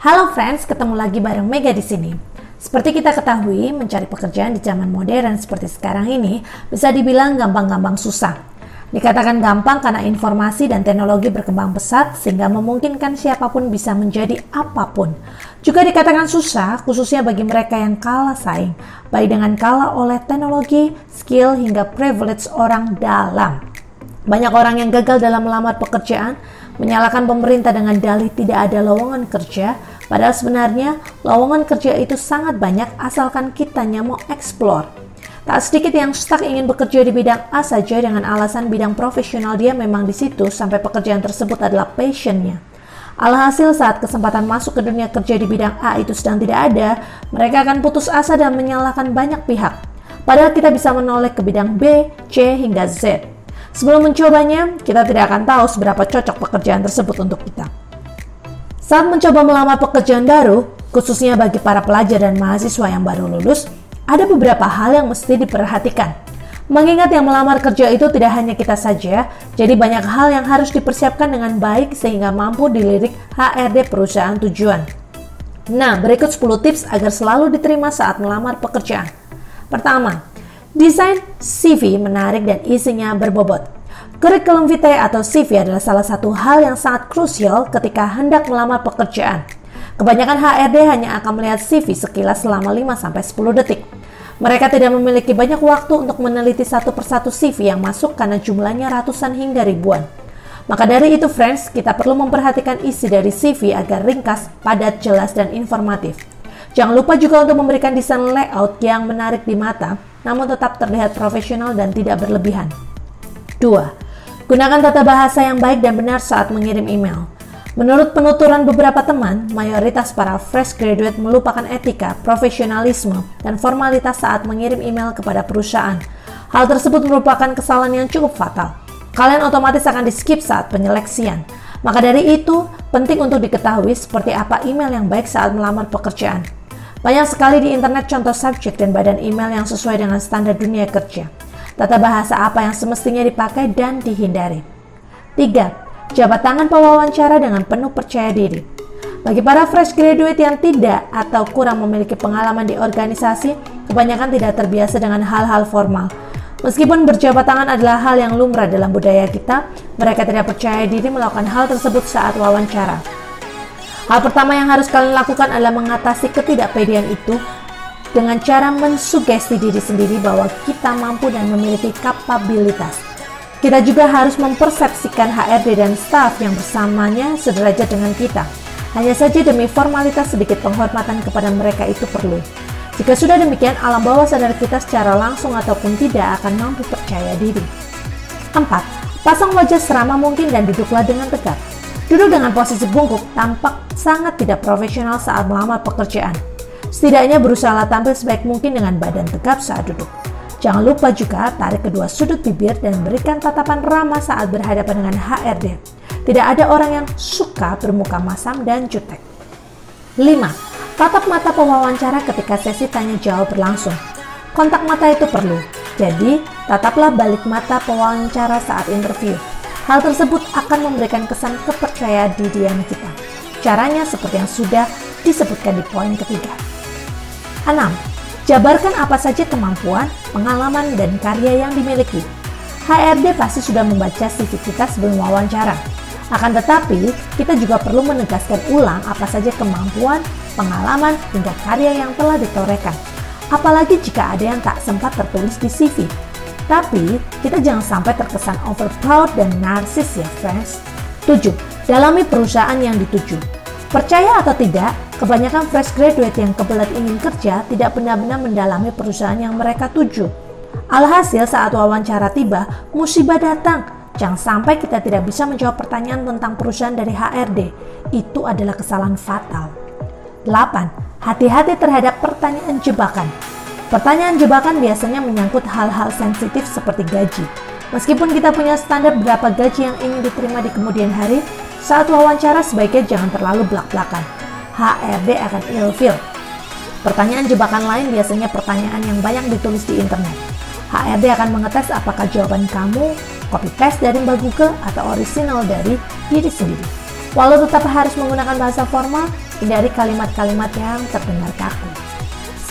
Halo friends, ketemu lagi bareng Mega di sini. Seperti kita ketahui, mencari pekerjaan di zaman modern seperti sekarang ini bisa dibilang gampang-gampang susah. Dikatakan gampang karena informasi dan teknologi berkembang pesat sehingga memungkinkan siapapun bisa menjadi apapun. Juga dikatakan susah khususnya bagi mereka yang kalah saing, baik dengan kalah oleh teknologi, skill hingga privilege orang dalam. Banyak orang yang gagal dalam melamar pekerjaan menyalahkan pemerintah dengan dalih tidak ada lowongan kerja, padahal sebenarnya lowongan kerja itu sangat banyak asalkan kitanya mau explore. Tak sedikit yang stuck ingin bekerja di bidang A saja dengan alasan bidang profesional dia memang di situ sampai pekerjaan tersebut adalah passionnya. Alhasil saat kesempatan masuk ke dunia kerja di bidang A itu sedang tidak ada, mereka akan putus asa dan menyalahkan banyak pihak. Padahal kita bisa menoleh ke bidang B, C, hingga Z. Sebelum mencobanya, kita tidak akan tahu seberapa cocok pekerjaan tersebut untuk kita. Saat mencoba melamar pekerjaan baru, khususnya bagi para pelajar dan mahasiswa yang baru lulus, ada beberapa hal yang mesti diperhatikan. Mengingat yang melamar kerja itu tidak hanya kita saja, jadi banyak hal yang harus dipersiapkan dengan baik sehingga mampu dilirik HRD perusahaan tujuan. Nah, berikut 10 tips agar selalu diterima saat melamar pekerjaan. Pertama, desain CV menarik dan isinya berbobot. Curriculum vitae atau CV adalah salah satu hal yang sangat krusial ketika hendak melamar pekerjaan. Kebanyakan HRD hanya akan melihat CV sekilas selama 5-10 detik. Mereka tidak memiliki banyak waktu untuk meneliti satu persatu CV yang masuk karena jumlahnya ratusan hingga ribuan. Maka dari itu friends, kita perlu memperhatikan isi dari CV agar ringkas, padat, jelas, dan informatif. Jangan lupa juga untuk memberikan desain layout yang menarik di mata, namun tetap terlihat profesional dan tidak berlebihan. 2. Gunakan tata bahasa yang baik dan benar saat mengirim email. Menurut penuturan beberapa teman, mayoritas para fresh graduate melupakan etika, profesionalisme, dan formalitas saat mengirim email kepada perusahaan. Hal tersebut merupakan kesalahan yang cukup fatal. Kalian otomatis akan di-skip saat penyeleksian. Maka dari itu, penting untuk diketahui seperti apa email yang baik saat melamar pekerjaan. Banyak sekali di internet contoh subjek dan badan email yang sesuai dengan standar dunia kerja. Tata bahasa apa yang semestinya dipakai dan dihindari. 3. Jabat tangan pewawancara dengan penuh percaya diri. Bagi para fresh graduate yang tidak atau kurang memiliki pengalaman di organisasi, kebanyakan tidak terbiasa dengan hal-hal formal. Meskipun berjabat tangan adalah hal yang lumrah dalam budaya kita, mereka tidak percaya diri melakukan hal tersebut saat wawancara. Hal pertama yang harus kalian lakukan adalah mengatasi ketidakpedean itu dengan cara mensugesti diri sendiri bahwa kita mampu dan memiliki kapabilitas. Kita juga harus mempersepsikan HRD dan staf yang bersamanya sederajat dengan kita. Hanya saja demi formalitas sedikit penghormatan kepada mereka itu perlu. Jika sudah demikian, alam bawah sadar kita secara langsung ataupun tidak akan mampu percaya diri. 4. Pasang wajah seramah mungkin dan duduklah dengan tegap. Duduk dengan posisi bungkuk tampak sangat tidak profesional saat melamar pekerjaan. Setidaknya berusaha tampil sebaik mungkin dengan badan tegap saat duduk. Jangan lupa juga tarik kedua sudut bibir dan berikan tatapan ramah saat berhadapan dengan HRD. Tidak ada orang yang suka bermuka masam dan jutek. 5. Tatap mata pewawancara ketika sesi tanya jawab berlangsung. Kontak mata itu perlu, jadi tataplah balik mata pewawancara saat interview. Hal tersebut akan memberikan kesan kepercayaan dirian kita. Caranya seperti yang sudah disebutkan di poin ketiga. 6. Jabarkan apa saja kemampuan, pengalaman, dan karya yang dimiliki. HRD pasti sudah membaca CV kita sebelum wawancara. Akan tetapi, kita juga perlu menegaskan ulang apa saja kemampuan, pengalaman, hingga karya yang telah ditorehkan. Apalagi jika ada yang tak sempat tertulis di CV. Tapi, kita jangan sampai terkesan over proud dan narsis ya friends. 7. Dalami perusahaan yang dituju. Percaya atau tidak, kebanyakan fresh graduate yang kebelet ingin kerja tidak benar-benar mendalami perusahaan yang mereka tuju. Alhasil saat wawancara tiba, musibah datang. Jangan sampai kita tidak bisa menjawab pertanyaan tentang perusahaan dari HRD. Itu adalah kesalahan fatal. 8. Hati-hati terhadap pertanyaan jebakan. Pertanyaan jebakan biasanya menyangkut hal-hal sensitif seperti gaji. Meskipun kita punya standar berapa gaji yang ingin diterima di kemudian hari, saat wawancara sebaiknya jangan terlalu belak-belakan. HRD akan ilfil. Pertanyaan jebakan lain biasanya pertanyaan yang banyak ditulis di internet. HRD akan mengetes apakah jawaban kamu copy paste dari Mbak Google atau orisinal dari diri sendiri. Walau tetap harus menggunakan bahasa formal, Hindari kalimat-kalimat yang terdengar kaku.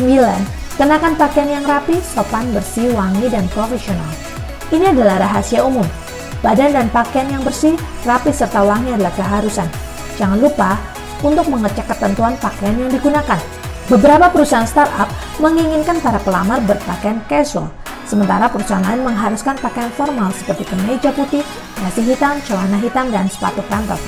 9. Kenakan pakaian yang rapi, sopan, bersih, wangi, dan profesional. Ini adalah rahasia umum. Badan dan pakaian yang bersih, rapi, serta wangi adalah keharusan. Jangan lupa untuk mengecek ketentuan pakaian yang digunakan. Beberapa perusahaan startup menginginkan para pelamar berpakaian casual, sementara perusahaan lain mengharuskan pakaian formal seperti kemeja putih, dasi hitam, celana hitam, dan sepatu kantor.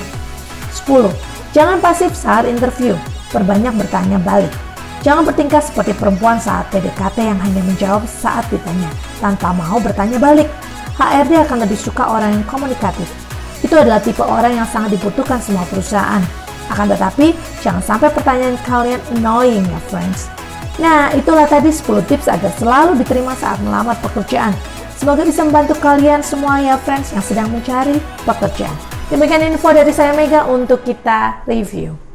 10. Jangan pasif saat interview, perbanyak bertanya balik. Jangan bertingkah seperti perempuan saat PDKT yang hanya menjawab saat ditanya, tanpa mau bertanya balik. HRD akan lebih suka orang yang komunikatif. Itu adalah tipe orang yang sangat dibutuhkan semua perusahaan. Akan tetapi, jangan sampai pertanyaan kalian annoying ya friends. Nah, itulah tadi 10 tips agar selalu diterima saat melamar pekerjaan. Semoga bisa membantu kalian semua ya friends yang sedang mencari pekerjaan. Demikian info dari saya Mega untuk kita review.